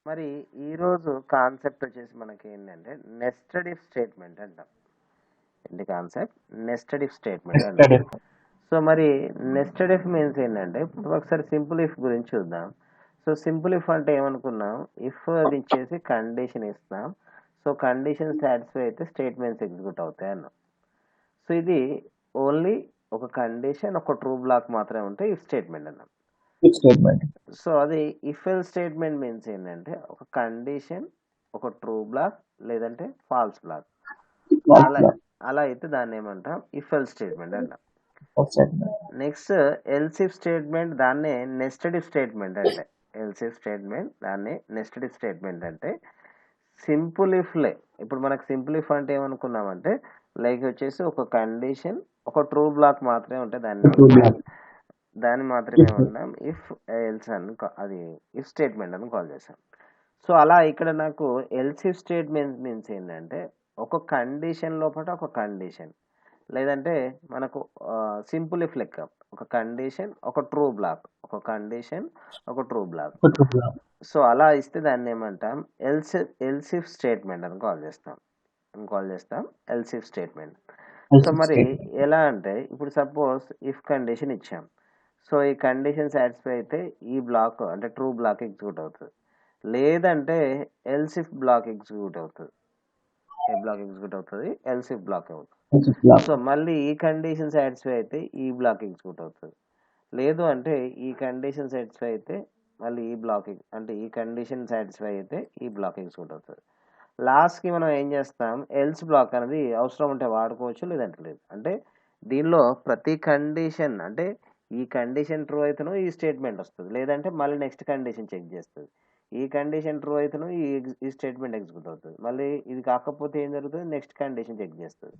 మరి ఈరోజు కాన్సెప్ట్ వచ్చేసి మనకి ఏంటంటే నెస్టెడ్ ఇఫ్ స్టేట్మెంట్ అంటాం. ఏంటి కాన్సెప్ట్? నెస్టెడ్ ఇఫ్ స్టేట్మెంట్ అంటాం. Yesterday. సో మరి నెస్టెడ్ ఇఫ్ మీన్స్ ఏంటంటే ఇప్పుడు ఒకసారి సింపుల్ ఇఫ్ గురించి చూద్దాం. సో సింపుల్ ఇఫ్ అంటే ఏమనుకున్నాం, ఇఫ్ అది ఇచ్చేసి కండిషన్ ఇస్తాం. సో కండిషన్ సాటిస్ఫై అయితే స్టేట్మెంట్స్ ఎగ్జిక్యూట్ అవుతాయి అన్నాం. సో ఇది ఓన్లీ ఒక కండిషన్, ఒక ట్రూ బ్లాక్ మాత్రమే ఉంటే ఇఫ్ స్టేట్మెంట్ అన్నాం. If statement. సో అది ఇఫ్ ఎల్ స్టేట్మెంట్ మీన్స్ ఏంటంటే ఒక కండిషన్, ఒక ట్రూ బ్లాక్ లేదంటే ఫాల్స్ బ్లాక్. అలా అలా అయితే దాన్ని ఏమంటాం? ఇఫ్ ఎల్ స్టేట్మెంట్ అంటాం. Of statement. Next else if statement, దాన్నే నెస్టెడ్ ఇఫ్ స్టేట్మెంట్ అంటే. ఎల్స్ ఇఫ్ స్టేట్మెంట్ దాన్ని నెస్టెడ్ ఇఫ్ స్టేట్మెంట్ అంటే. సింపుల్ ఇఫ్లే ఇప్పుడు మనకు సింపుల్ ఇఫ్ అంటే ఏమనుకున్నామంటే లైక్ వచ్చేసి ఒక కండిషన్, ఒక ట్రూ బ్లాక్ మాత్రమే ఉంటే దాన్ని మాత్రమే ఉన్నాం ఇఫ్ ఎల్స్ అని అది ఇఫ్ స్టేట్మెంట్ అని కాల్ చేసాం. సో అలా ఇక్కడ నాకు ఎల్స్ ఇఫ్ స్టేట్మెంట్ మీన్స్ ఏంటంటే ఒక కండిషన్ లోపల ఒక కండిషన్, లేదంటే మనకు సింపుల్ ఇఫ్ లెక్క ఒక కండిషన్, ఒక ట్రూ బ్లాక్, ఒక కండిషన్, ఒక ట్రూ బ్లాక్. సో అలా ఇస్తే దాన్ని ఏమంటాం? ఎల్స్ ఇఫ్ స్టేట్మెంట్ అని కాల్ చేస్తాం ఎల్స్ ఇఫ్ స్టేట్మెంట్. సో మరి ఎలా అంటే ఇప్పుడు సపోజ్ ఇఫ్ కండిషన్ ఇచ్చాం. సో ఈ కండిషన్ సాటిస్ఫై అయితే ఈ బ్లాక్ అంటే ట్రూ బ్లాక్ ఎగ్జిక్యూట్ అవుతుంది, లేదంటే ఎల్స్ ఇఫ్ బ్లాక్ ఎగ్జిక్యూట్ అవుతుంది. ఏ బ్లాక్ ఎగ్జిక్యూట్ అవుతుంది? ఎల్స్ ఇఫ్ బ్లాక్ అవుతుంది. సో మళ్ళీ ఈ కండిషన్ సాటిస్ఫై అయితే ఈ బ్లాక్ ఎగ్జిక్యూట్ అవుతుంది, లేదు అంటే ఈ కండిషన్ సాటిస్ఫై అయితే మళ్ళీ ఈ బ్లాక్ అంటే ఈ కండిషన్ సాటిస్ఫై అయితే ఈ బ్లాక్ ఎగ్జిక్యూట్ అవుతుంది. లాస్ట్కి మనం ఏం చేస్తాం? ఎల్స్ బ్లాక్ అనేది అవసరం ఉంటే వాడుకోవచ్చు, లేదంటే లేదు. అంటే దీనిలో ప్రతి కండిషన్ అంటే ఈ కండిషన్ ట్రూ అయితేనో ఈ స్టేట్మెంట్ వస్తుంది, లేదంటే మళ్ళీ నెక్స్ట్ కండిషన్ చెక్ చేస్తుంది. ఈ కండిషన్ ట్రూ అయితేనో ఈ స్టేట్మెంట్ ఎగ్జిక్యూట్ అవుతుంది, మళ్ళీ ఇది కాకపోతే ఏం జరుగుతుంది? నెక్స్ట్ కండిషన్ చెక్ చేస్తుంది.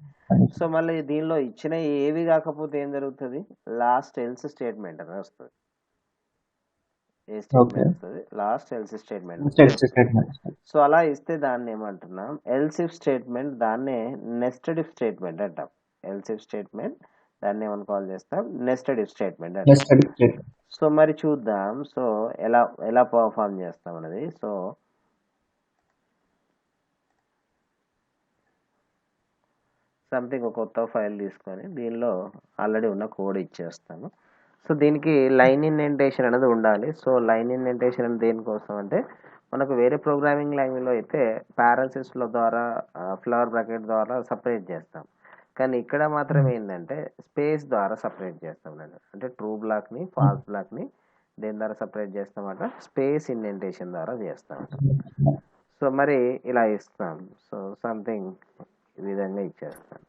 సో మళ్ళీ దీనిలో ఇచ్చిన ఏవి కాకపోతే ఏం జరుగుతుంది? లాస్ట్ ఎల్స్ స్టేట్మెంట్ అని వస్తుంది. ఏ స్టేట్మెంట్ వస్తుంది? Last else statement. సో అలా ఇస్తే దాన్ని ఏమంటున్నాం? ఎల్స్ ఇఫ్ స్టేట్మెంట్, దాన్నే నెస్టెడ్ ఇఫ్ స్టేట్మెంట్ అంటాం. ఎల్స్ ఇఫ్ స్టేట్మెంట్ దాన్ని ఏమని కాల్ చేస్తాం? నెస్టెడ్ ఇఫ్ స్టేట్మెంట్ అంటాం. సో మరి చూద్దాం సో ఎలా ఎలా పర్ఫామ్ చేస్తాం అనేది. సో సంథింగ్ ఒక కొత్త ఫైల్ తీసుకొని దీనిలో ఆల్రెడీ ఉన్న కోడ్ ఇచ్చేస్తాను. సో దీనికి లైన్ ఇండెంటేషన్ అనేది ఉండాలి. సో లైన్ ఇండెంటేషన్ అనేది దేనికోసం అంటే మనకు వేరే ప్రోగ్రామింగ్ లాంగ్వేజ్లో అయితే పారాసిస్ల ద్వారా ఫ్లవర్ బ్రాకెట్ ద్వారా సపరేట్ చేస్తాం, కానీ ఇక్కడ మాత్రం ఏంటంటే స్పేస్ ద్వారా సపరేట్ చేస్తాం. అంటే ట్రూ బ్లాక్ని, ఫాల్స్ బ్లాక్ని దేని ద్వారా సపరేట్ చేస్తామంట? స్పేస్ ఇండెంటేషన్ ద్వారా చేస్తాం. సో మరి ఇలా ఇస్తాం. సో సంథింగ్ ఈ విధంగా ఇచ్చేస్తాం.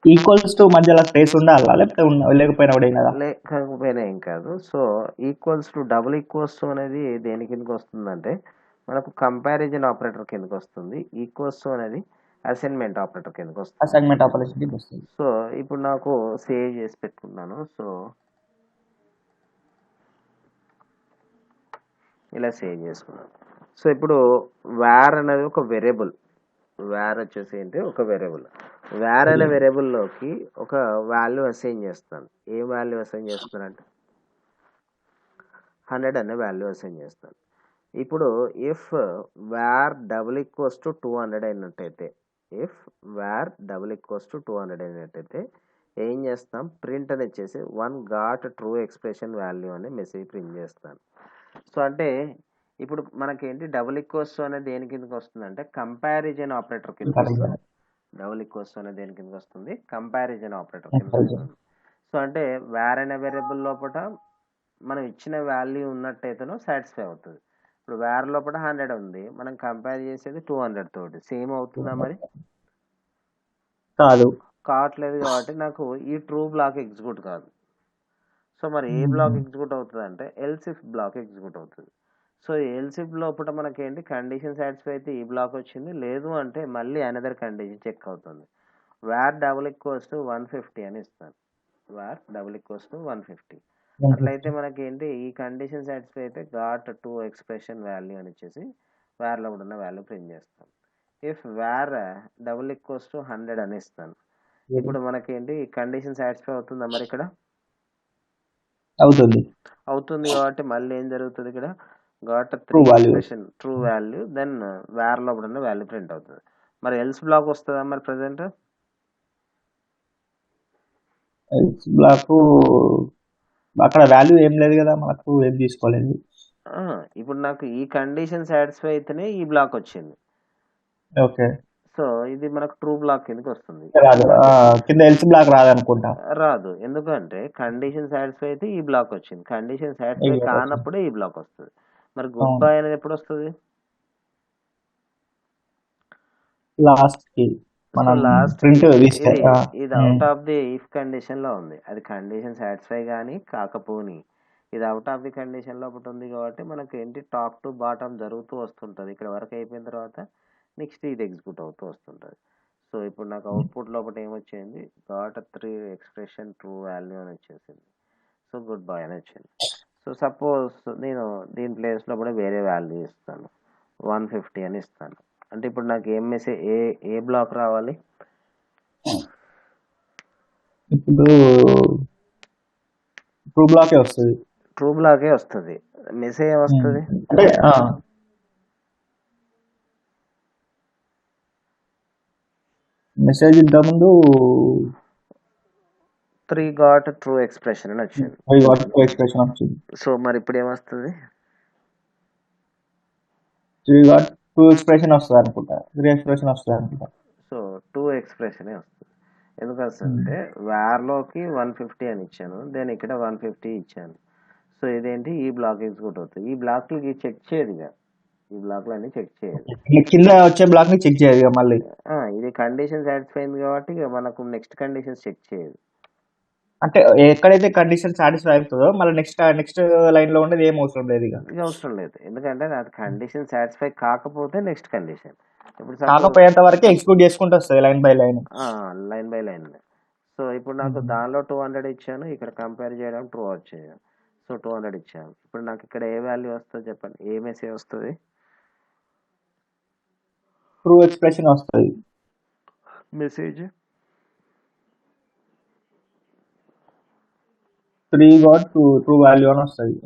ఈక్వల్స్ టు మధ్యలో స్పేస్ ఉండాలా లేకపోతే లేకపోయినా కూడా ఏం కదా? లేకపోయినా ఏం కాదు. So equals to double equals to అనేది దేని కిందకి వస్తుందంటే మనకు కంపారిజన్ ఆపరేటర్ కిందకి వస్తుంది. ఈక్వల్స్ టు అనేది అసైన్మెంట్ ఆపరేటర్ కిందకి వస్తుంది. అసైన్మెంట్ ఆపరేషన్ వస్తుంది. సో ఇప్పుడు నాకు సేవ్ చేసి పెట్టుకున్నాను. సో ఇలా సేవ్ చేసుకున్నాను. సో ఇప్పుడు వేర్ అనేది ఒక వేరియబుల్. వేర్ వచ్చేసి ఏంటి? ఒక వేరియబుల్. వేర్ అనే వేరియబుల్లోకి ఒక వాల్యూ అసైన్ చేస్తాను. ఏ వాల్యూ అసైన్ చేస్తానంటే 100 అనే వాల్యూ అసైన్ చేస్తాను. ఇప్పుడు if var double equals to 200 అయినట్టయితే, if var double equals to 200 అయినట్టయితే ఏం చేస్తాం? ప్రింట్ అని వచ్చేసి 1 గాట్ ట్రూ ఎక్స్ప్రెషన్ వాల్యూ అనే మెసేజ్ ప్రింట్ చేస్తాను. సో అంటే ఇప్పుడు మనకేంటి డబుల్ ఈక్వల్స్ అనేది దేని కిందకి వస్తుంది అంటే కంపారిజన్ ఆపరేటర్ కిందకి వస్తుంది. డబుల్ ఈక్వల్స్ అనేది దేని కిందకి వస్తుంది? కంపారిజన్ ఆపరేటర్ కిందకి వస్తుంది. సో అంటే వేర్ అనే వేరియబుల్ లోపల మనం ఇచ్చిన వాల్యూ ఉన్నట్టయితేనో సాటిస్ఫై అవుతుంది. ఇప్పుడు వేర్ లోపల 100 ఉంది, మనం కంపేర్ చేసేది 200 తోటి, సేమ్ అవుతుందా? మరి కావట్లేదు. కాబట్టి నాకు ఈ ట్రూ బ్లాక్ ఎగ్జిక్యూట్ కాదు. సో మరి ఏ బ్లాక్ ఎగ్జిక్యూట్ అవుతుంది అంటే ఎల్స్ ఇఫ్ బ్లాక్ ఎగ్జిక్యూట్ అవుతుంది. సో ఎల్స్ ఇఫ్ లోపల మనకేంటి? కండిషన్ సాటిస్ఫై అయితే ఈ బ్లాక్ వచ్చింది, లేదు అంటే మళ్ళీ అనదర్ కండిషన్ చెక్ అవుతుంది. వేర్ డబుల్ ఈక్వల్స్ టు 150 అని ఇస్తాను. Var double equals to 150. అట్లయితే మనకేంటి? ఈ కండిషన్ సాటిస్ఫై అయితే గాట్ టు ఎక్స్ప్రెషన్ వాల్యూ అని వచ్చేసి వేర్లో కూడా ఉన్న వాల్యూ ప్రింట్ చేస్తాం. If var double equals to 100 అని ఇస్తాను. ఇప్పుడు మనకేంటి? కండిషన్ సాటిస్ఫై అవుతుందా? మరి ఇక్కడ అవుతుంది కాబట్టి మళ్ళీ ఏం జరుగుతుంది? ఇక్కడ got true 3 value. Expression true value, then var లోపల ఉన్న వాల్యూ ప్రింట్ అవుతుంది. మరి ఎల్స్ బ్లాక్ వస్తుందా మరి ప్రజెంట్? ఎల్స్ బ్లాక్ అక్కడ వాల్యూ ఏం లేదు కదా, మనకు ఏం తీసుకోలేదు. ఇప్పుడు నాకు ఈ కండిషన్ సాటిస్ఫై అయితేనే ఈ బ్లాక్ వచ్చింది. ఓకే, సో ఇది మనకు ట్రూ బ్లాక్ కిందకి వస్తుంది. రాదు. కింద ఎల్స్ బ్లాక్ రాదనుకుంటా. రాదు, ఎందుకంటే కండిషన్ సాటిస్ఫై అయితే ఈ బ్లాక్ వచ్చింది, కండిషన్ ఈ సాటిస్ఫై బ్లాక్ వచ్చింది. కానప్పుడే ఈ బ్లాక్ వస్తుంది. మరి గుడ్ అవును, బై అనేది ఎప్పుడు వస్తుంది? లాస్ట్ కి సో మనం లాస్ట్ కి ప్రింట్ తీస్తే ఇది ఇది out of the if condition లో ఉంది, అది కండిషన్ సాటిస్ఫై కానీ కాకపోని ఇది అవుట్ ఆఫ్ ది కండిషన్ లో ఒకటి ఉంది కాబట్టి మనకి ఏంటి టాప్ టు బాటమ్ జరుగుతూ వస్తుంటది. ఇక్కడ వరకు అయిపోయిన తర్వాత నెక్స్ట్ ఇది ఎగ్జిక్యూట్ అవుతూ వస్తుంటది. సో ఇప్పుడు నాకు అవుట్పుట్ లోపల ఏమొచ్చింది, గాట్ 3 ఎక్స్ప్రెషన్ ట్రూ వాల్యూ అని వచ్చేసింది. సో గుడ్ బై అని వచ్చింది. సో సపోజ్ నేను దీని ప్లేస్ లో కూడా వేరే వాల్యూ ఇస్తాను, 150 అని ఇస్తాను. అంటే ఇప్పుడు నాకు ఏం మెసేజ్, ఏ బ్లాక్ రావాలి? ఇప్పుడు ట్రూ బ్లాకే వస్తుంది. ట్రూ బ్లాకే వస్తుంది. మెసేజ్ ఏమొస్తుంది? అంటే మెసేజ్ ఇంతకుముందు 3 గాట్ ట్రూ ఎక్స్ప్రెషన్ అని వచ్చింది. ఎక్స్ప్రెషన్ వచ్చింది. సో మరి ఇప్పుడు ఏమొస్తుంది? 3 గాట్ 2 ఎక్స్ప్రెషన్ వస్తుంది అనుకుంటా, 3 ఎక్స్ప్రెషన్ వస్తుంది అనుకుంటా. సో 2 ఎక్స్ప్రెషన్ వస్తుంది. ఎందుకు వస్తుందంటే వేర్లోకి 150 అని ఇచ్చాను, దెన్ ఇక్కడ 150 ఇచ్చాను. సో ఇదేంటి, ఈ బ్లాక్ ఎగ్జిక్యూట్ అవుతుంది. ఈ బ్లాక్లకి చెక్ చేయదు ఇక, ఈ బ్లాక్లన్నీ చెక్ చేయదు. కింద వచ్చే బ్లాక్ ని చెక్ చేయాలి ఇక మళ్ళీ. ఇది కండిషన్ సాటిస్ఫై అయింది కాబట్టి ఇక మనకు నెక్స్ట్ కండిషన్స్ చెక్ చేయదు. అంటే ఎక్కడైతే కండిషన్ సాటిస్ఫై అవుతుందో మళ్ళీ నెక్స్ట్ లైన్ లో ఉండేది ఏం అవసరం లేదు ఇక. ఇక అవసరం లేదు, ఎందుకంటే నాకు కండిషన్ సాటిస్ఫై కాకపోతే నెక్స్ట్ కండిషన్. ఇప్పుడు కాకపోయేంత వరకు ఎగ్జిక్యూట్ చేసుకుంటూ వస్తుంది line by line. Line by line. So ఇప్పుడు నాకు దానిలో 200 ఇచ్చాను, ఇక్కడ కంపేర్ చేయడం ట్రూ వచ్చేది. సో 200 ఇచ్చాను. ఇప్పుడు నాకు ఇక్కడ ఏ వాల్యూ వస్తుంది చెప్పండి, ఏ మెసేజ్ వస్తుంది? ట్రూ ఎక్స్ప్రెషన్ వస్తుంది. మెసేజ్ 3 గాట్ ట్రూ వాల్యూ అని వస్తుంది.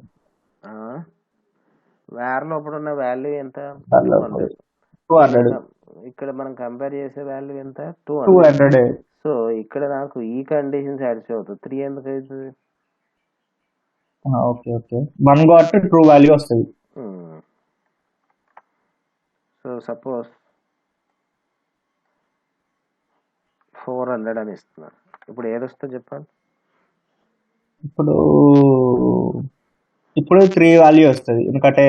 వేర్ లోపల ఉన్న వాల్యూ ఎంత? 200. 200. ఇక్కడ మనం కంపేర్ చేసే వాల్యూ ఎంత? 200. 200. సో ఇక్కడ నాకు ఈ కండిషన్ సాటిస్ఫై అవుతుంది, 3 ఎందుకు అవుతుంది? Okay okay, 1 got true value వస్తుంది. సో సపోజ్ 400 అని ఇస్తున్నారు. ఇప్పుడు ఏది వస్తుంది చెప్పండి? ఇప్పుడు 3 వాల్యూ వస్తుంది, ఎందుకంటే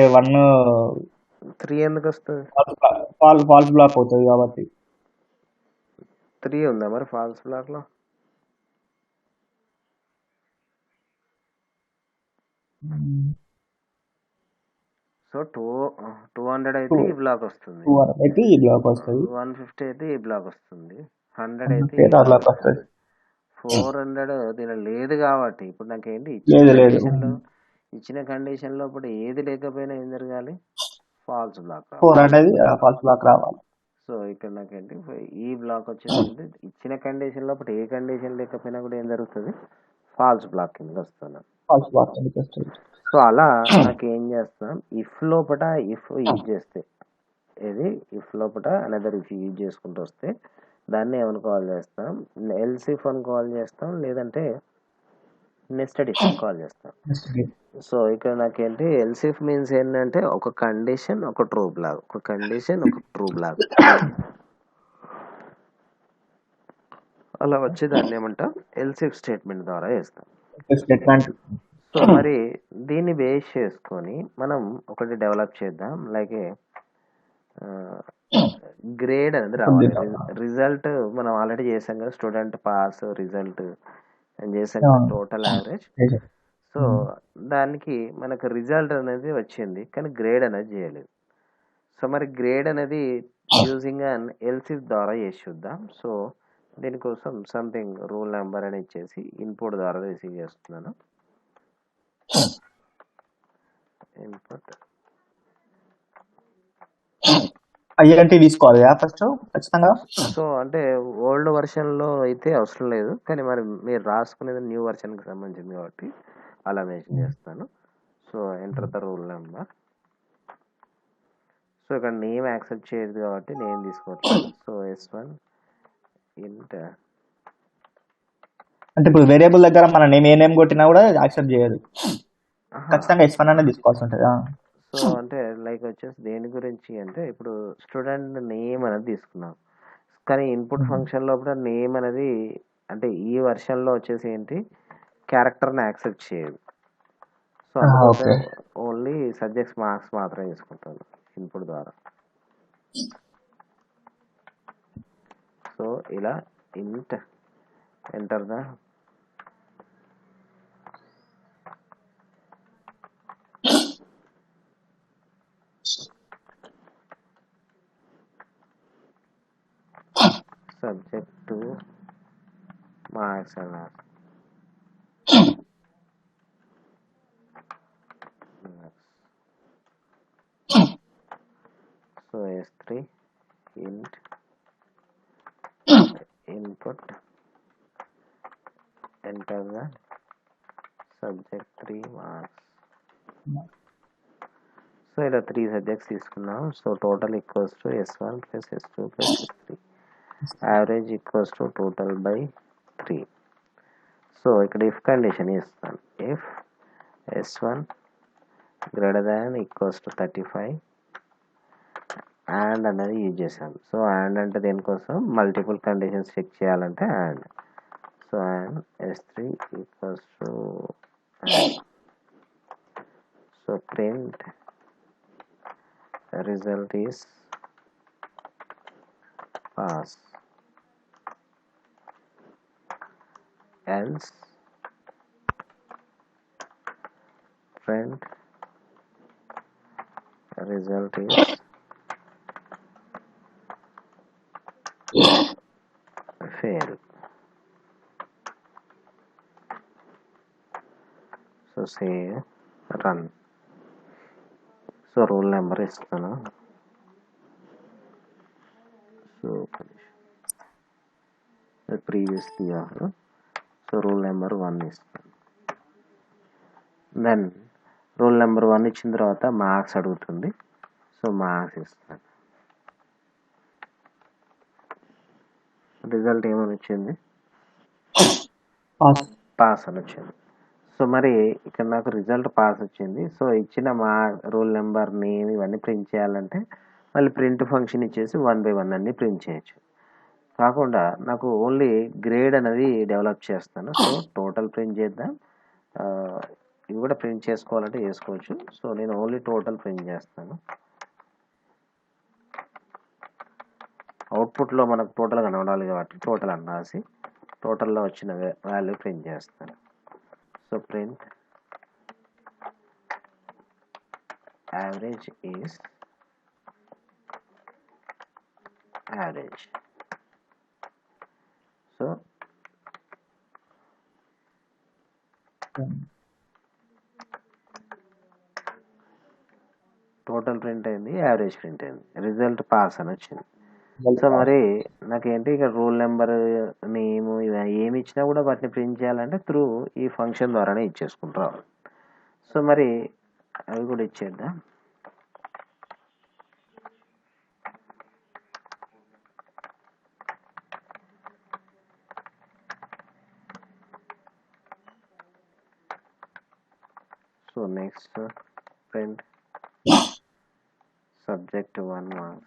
3 ఎందుకు వస్తుంది? ఫాల్స్ బ్లాక్ అవుతుంది కాబట్టి. 3 ఉందా మరి ఫాల్స్ బ్లాక్ లో? సో 200 అయితే ఈ బ్లాక్ వస్తుంది, 200 అయితే ఈ బ్లాక్ వస్తుంది, 150 అయితే ఈ బ్లాక్ వస్తుంది, 100 అయితే ఈ బ్లాక్ వస్తుంది. 400 దీనిలో లేదు కాబట్టి ఇప్పుడు నాకేంటి ఇచ్చిన కండిషన్ లో ఇప్పుడు ఏది లేకపోయినా ఏం జరగాలి? ఫాల్స్ బ్లాక్ రావాలి. సో ఇక్కడ నాకేంటి ఈ బ్లాక్ వచ్చేసి ఇచ్చిన కండిషన్ లో ఏ కండిషన్ లేకపోయినా కూడా ఏం జరుగుతుంది? ఫాల్స్ బ్లాక్ కింద వస్తున్నాను. సో అలా నాకు ఏం చేస్తాం, ఇఫ్ లోపల ఇఫ్ యూజ్ చేస్తే, ఇది ఇఫ్ లోపల అనదర్ ఇఫ్ యూజ్ చేసుకుంటూ వస్తే దాన్ని ఏమని కాల్ చేస్తాం? ఎల్స్ ఇఫ్ అని కాల్ చేస్తాం, లేదంటే నెస్టెడ్ ఇఫ్ అని కాల్ చేస్తాం. సో ఇక్కడ నాకేంటి ఎల్స్ ఇఫ్ మీన్స్ ఏంటంటే ఒక కండిషన్ ఒక ట్రూ బ్లాక్, ఒక కండిషన్ ఒక ట్రూ బ్లాక్ అలా వచ్చి దాన్ని ఏమంటాం? ఎల్స్ ఇఫ్ స్టేట్మెంట్ ద్వారా చేస్తాం. సో మరి దీన్ని బేస్ చేసుకొని మనం ఒకటి డెవలప్ చేద్దాం, లైక్ గ్రేడ్ అనేది రావాలి. రిజల్ట్ మనం ఆల్రెడీ చేసాం కదా, స్టూడెంట్ పాస్ రిజల్ట్ అని చేసాం కదా, టోటల్ యావరేజ్. సో దానికి మనకు రిజల్ట్ అనేది వచ్చింది కానీ గ్రేడ్ అనేది చేయలేదు. సో మరి గ్రేడ్ అనేది యూజింగ్ అన్ ఎల్స్ ఇఫ్ ద్వారా చేసి చూద్దాం. సో దీనికోసం సంథింగ్ రూల్ నెంబర్ అని ఇచ్చేసి ఇన్పుట్ ద్వారా రిసీవ్ చేస్తున్నాను. ఇన్పుట్ ఐఎన్టీ తీసుకోవాలి ఫస్ట్ ఖచ్చితంగా. సో అంటే ఓల్డ్ వర్షన్ లో అయితే అవసరం లేదు, కానీ మరి మీరు రాసుకునేది న్యూ వర్షన్ కి సంబంధించింది కాబట్టి అలా మెన్షన్ చేస్తాను. So enter the rule number. So ఇక్కడ నేమ్ యాక్సెప్ట్ చేయదు కాబట్టి నేమ్ తీసుకోవట్లేదు. సో S1 int అంటే ఇప్పుడు వేరియబుల్ దగ్గర మన నేమ్ ఏ నేమ్ కొట్టినా కూడా యాక్సెప్ట్ చేయదు, ఖచ్చితంగా S1 అనేది తీసుకోవాల్సి ఉంటుంది. సో అంటే లైక్ వచ్చేసి దేని గురించి అంటే ఇప్పుడు స్టూడెంట్ నేమ్ అనేది తీసుకున్నాం, కానీ ఇన్పుట్ ఫంక్షన్ లోపల నేమ్ అనేది అంటే ఈ వెర్షన్లో వచ్చేసి ఏంటి క్యారెక్టర్ని యాక్సెప్ట్ చేయదు. సో అందుకోసం ఓకే. ఓన్లీ సబ్జెక్ట్స్ మార్క్స్ మాత్రమే తీసుకుంటాను ఇన్పుట్ ద్వారా. సో ఇలా int enter the subject two marks అన్నారు. So S3 int input enter the subject 3 marks. So ఇలా 3 సబ్జెక్ట్స్ తీసుకున్నాం. So total equals to S1 plus S2 plus S3, average equals to total by 3. So ఇక్కడ if condition ఇస్తాను, if S1 greater than equals to 35 and అనేది use చేసాం. So and అంటే దేనికోసం multiple conditions check చేయాలంటే and. So and S3 equals to so print result is pass, else print result is fail. So save, run. So rule number ఇస్తాను. So previous తీయాలి. So rule number 1 ఇస్తాను. Then rule number 1 ఇచ్చిన తర్వాత marks అడుగుతుంది. So marks ఇస్తాను. Result ఏమని వచ్చింది, pass అని వచ్చింది. సో మరి ఇక్కడ నాకు రిజల్ట్ పాస్ వచ్చింది. సో ఇచ్చిన మా రూల్ నెంబర్ నేమ్ ఇవన్నీ ప్రింట్ చేయాలంటే మళ్ళీ ప్రింట్ ఫంక్షన్ ఇచ్చేసి 1 by 1 అన్ని ప్రింట్ చేయొచ్చు. కాకుండా నాకు ఓన్లీ గ్రేడ్ అనేది డెవలప్ చేస్తాను. సో టోటల్ ప్రింట్ చేద్దాం. ఇవి కూడా ప్రింట్ చేసుకోవాలంటే చేసుకోవచ్చు. సో నేను ఓన్లీ టోటల్ ప్రింట్ చేస్తాను. అవుట్పుట్లో మనకు టోటల్ కనబడాలి కాబట్టి టోటల్ అని రాసి టోటల్లో వచ్చిన వాల్యూ ప్రింట్ చేస్తాను. So print average is average. So total print అయింది, యావరేజ్ ప్రింట్ అయింది, రిజల్ట్ పాస్ అని వచ్చింది. సో మరి నాకేంటి ఇక్కడ రూల్ నెంబర్ నేమ్ ఏమి ఇచ్చినా కూడా వాటిని ప్రింట్ చేయాలంటే త్రూ ఈ ఫంక్షన్ ద్వారానే ఇచ్చేసుకుంటాం. సో మరి అవి కూడా ఇచ్చేద్దాం. So next print subject 1 marks.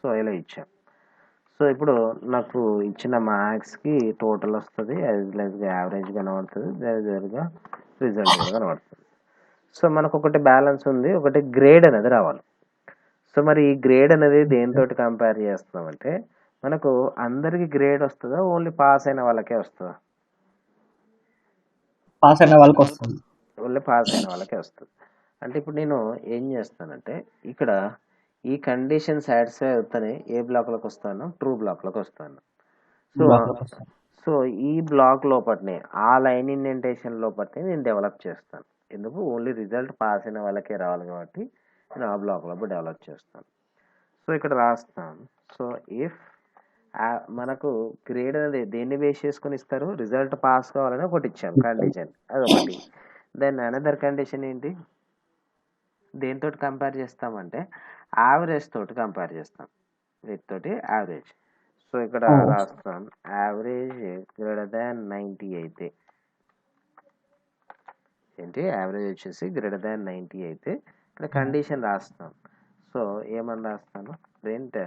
So ఇలా ఇచ్చాం. సో ఇప్పుడు నాకు ఇచ్చిన మార్క్స్కి టోటల్ వస్తుంది, యాజ్ యావరేజ్ కనబడుతుంది, యాజ్గా రిజల్ట్ కూడా కనబడుతుంది. సో మనకు ఒకటి బ్యాలెన్స్ ఉంది, ఒకటి గ్రేడ్ అనేది రావాలి. సో మరి ఈ గ్రేడ్ అనేది దేనితో కంపేర్ చేస్తున్నామంటే మనకు అందరికి గ్రేడ్ వస్తుందా, ఓన్లీ పాస్ అయిన వాళ్ళకే వస్తుందా? పాస్ అయిన వాళ్ళకి వస్తుంది. ఓన్లీ పాస్ అయిన వాళ్ళకే వస్తుంది. అంటే ఇప్పుడు నేను ఏం చేస్తానంటే ఇక్కడ ఈ కండిషన్ సాటిస్ఫై అవుతానే ఏ బ్లాక్లోకి వస్తాను? ట్రూ బ్లాక్లోకి వస్తాను. సో సో ఈ బ్లాక్ లోపటనే ఆ లైన్ ఇండెంటేషన్ లోపటనే నేను డెవలప్ చేస్తాను. ఎందుకు? ఓన్లీ రిజల్ట్ పాస్ అయిన వాళ్ళకే రావాలి కాబట్టి నేను ఆ బ్లాక్ లోపల డెవలప్ చేస్తాను. సో ఇక్కడ రాస్తాను. సో ఇఫ్ మనకు గ్రేడ్ అనేది దేన్ని బేస్ చేసుకొని ఇస్తారు? రిజల్ట్ పాస్ కావాలని ఒకటి ఇచ్చాం కండిషన్, అదొకటి. దెన్ అనదర్ కండిషన్ ఏంటి? దేంతో కంపేర్ చేస్తామంటే యావరేజ్ తోటి కంపేర్ చేస్తాం, తోటి యావరేజ్. సో ఇక్కడ రాస్తాం యావరేజ్ గ్రేటర్ దాన్ 90 అయితే ఏంటి? యావరేజ్ వచ్చేసి గ్రేటర్ దాన్ 90 అయితే ఇక్కడ కండిషన్ రాస్తాం. సో ఏమని రాస్తాను? ప్రింట్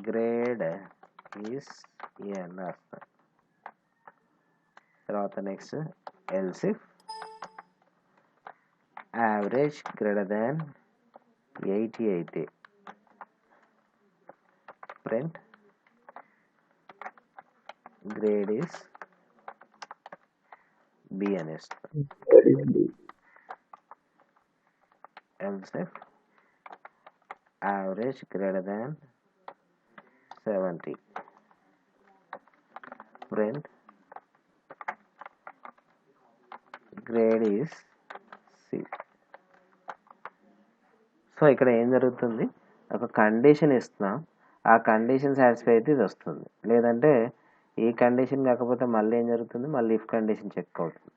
గ్రేడ్ ఈస్ ఏ అని రాస్తాను. తర్వాత next else if average greater than 80 అయితే ప్రింట్ గ్రేడ్ ఈస్ బి అనేస్తాను. Else if average greater than 70 print grade is C. So ఇక్కడ ఏం జరుగుతుంది? ఒక కండిషన్ ఇస్తున్నాం, ఆ కండిషన్ సాటిస్ఫై అయితే ఇది వస్తుంది. లేదంటే ఈ కండిషన్ కాకపోతే మళ్ళీ ఏం జరుగుతుంది? మళ్ళీ ఇఫ్ కండిషన్ చెక్ అవుతుంది.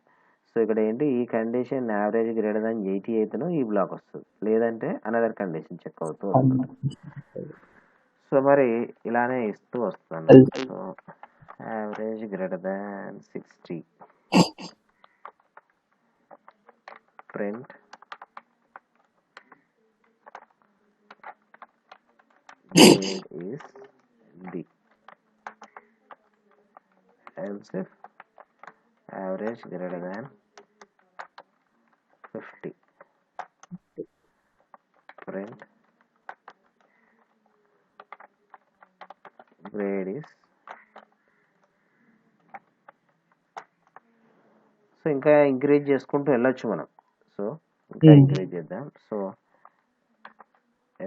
సో ఇక్కడ ఏంటి? ఈ కండిషన్ యావరేజ్ గ్రేటర్ దాన్ 80 అయితేనో ఈ బ్లాక్ వస్తుంది, లేదంటే అనదర్ కండిషన్ చెక్ అవుతూ వస్తుంది. సో మరి ఇలానే ఇస్తూ వస్తాను. So average greater than 60 print grade is D. Else if average greater than 50 print grade is. So ఇంకా ఇంక్రీజ్ చేసుకుంటూ వెళ్ళొచ్చు మనం. సో ఇంకా ఇంక్రీజ్ చేద్దాం. So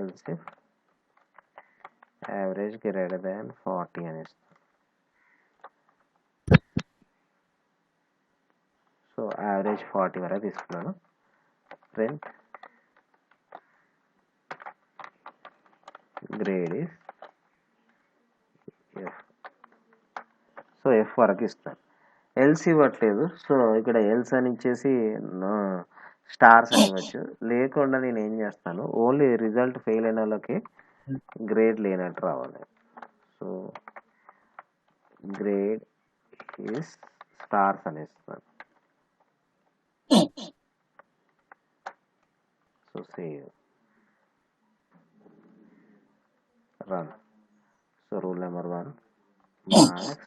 else if average greater than 40 అనేసి. సో యావరేజ్ 40 వరకు తీసుకున్నాను. Print grade is F. So F వరకు ఇస్తాను. ఎల్స్ ఇవ్వట్లేదు. సో ఇక్కడ ఎల్స్ అని ఇచ్చేసి స్టార్స్ అని ఇవ్వచ్చు. లేకుండా నేను ఏం చేస్తాను? ఓన్లీ రిజల్ట్ ఫెయిల్ అయిన వాళ్ళకి గ్రేడ్ లేనట్టు రావాలి. సో గ్రేడ్ ఈస్ స్టార్స్ అని ఇస్తాను. So save run. So rule number 1 marks.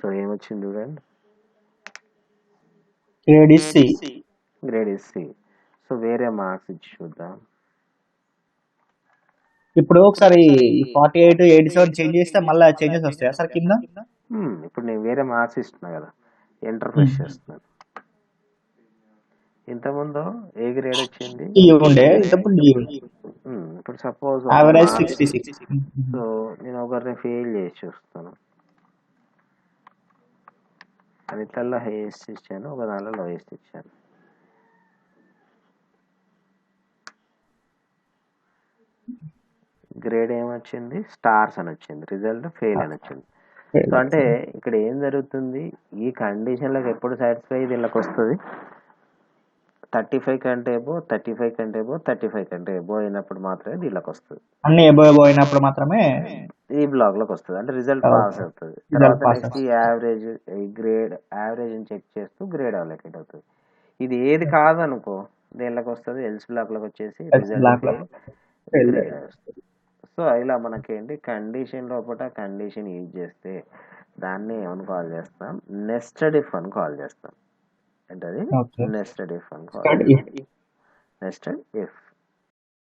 So ఏమొచ్చింది చూడండి? Grade is C. Grade is C. So వేరే మార్క్స్ ఇచ్చి చూద్దాం. ఇప్పుడు ఒకసారి 48 87 చేంజ్ చేస్తే మళ్ళీ చేంజెస్ వస్తాయా సార్ కింద? ఇప్పుడు నేను వేరే మార్క్స్ ఇస్తున్నా కదా, ఎంటర్ ప్రెస్ చేస్తున్నాను. ఇంతకుముందు ఏ గ్రేడ్ వచ్చింది? ఉండే ఇంతప్పుడు ఇప్పుడు సపోజ్ యావరేజ్ 66. సో నేను ఒకరిని ఫెయిల్ చేసి చూస్తాను. అన్నిట్లలో హైయెస్ట్ ఇచ్చాను, ఒక దాంట్లో లోయెస్ట్ ఇచ్చాను. గ్రేడ్ ఏమొచ్చింది? స్టార్స్ అని వచ్చింది. రిజల్ట్ ఫెయిల్ అని వచ్చింది. సో అంటే ఇక్కడ ఏం జరుగుతుంది? ఈ కండిషన్లకు ఎప్పుడు సాటిస్ఫై దీనికి వస్తుంది? 35 కంటే ఎబో, 35 కంటే ఎబో, 35 కంటే ఎబో అయినప్పుడు మాత్రమే దీనికి వస్తుంది. అన్ని ఎబో అయినప్పుడు మాత్రమే ఈ బ్లాక్ లోకి వస్తుంది, అంటే రిజల్ట్ పాస్ అవుతుంది. తర్వాత నెక్స్ట్ ఈ యావరేజ్, ఈ గ్రేడ్ యావరేజ్ చెక్ చేస్తూ గ్రేడ్ అలొకేట్ అవుతుంది. ఇది ఏది కాదనుకో దేనిలోకి వస్తుంది? ఎల్స్ బ్లాక్ లోకి వచ్చేసి రిజల్ట్ గ్రేడ్ వస్తుంది. సో ఇలా మనకేంటి? కండిషన్ లోపల కండిషన్ యూజ్ చేస్తే దాన్ని ఏమని కాల్ చేస్తాం? నెస్టెడ్ ఇఫ్ అని కాల్ చేస్తాం. ఏంటది? నెస్టెడ్ ఇఫ్ అని కాల్ చేస్తాం. Nested if.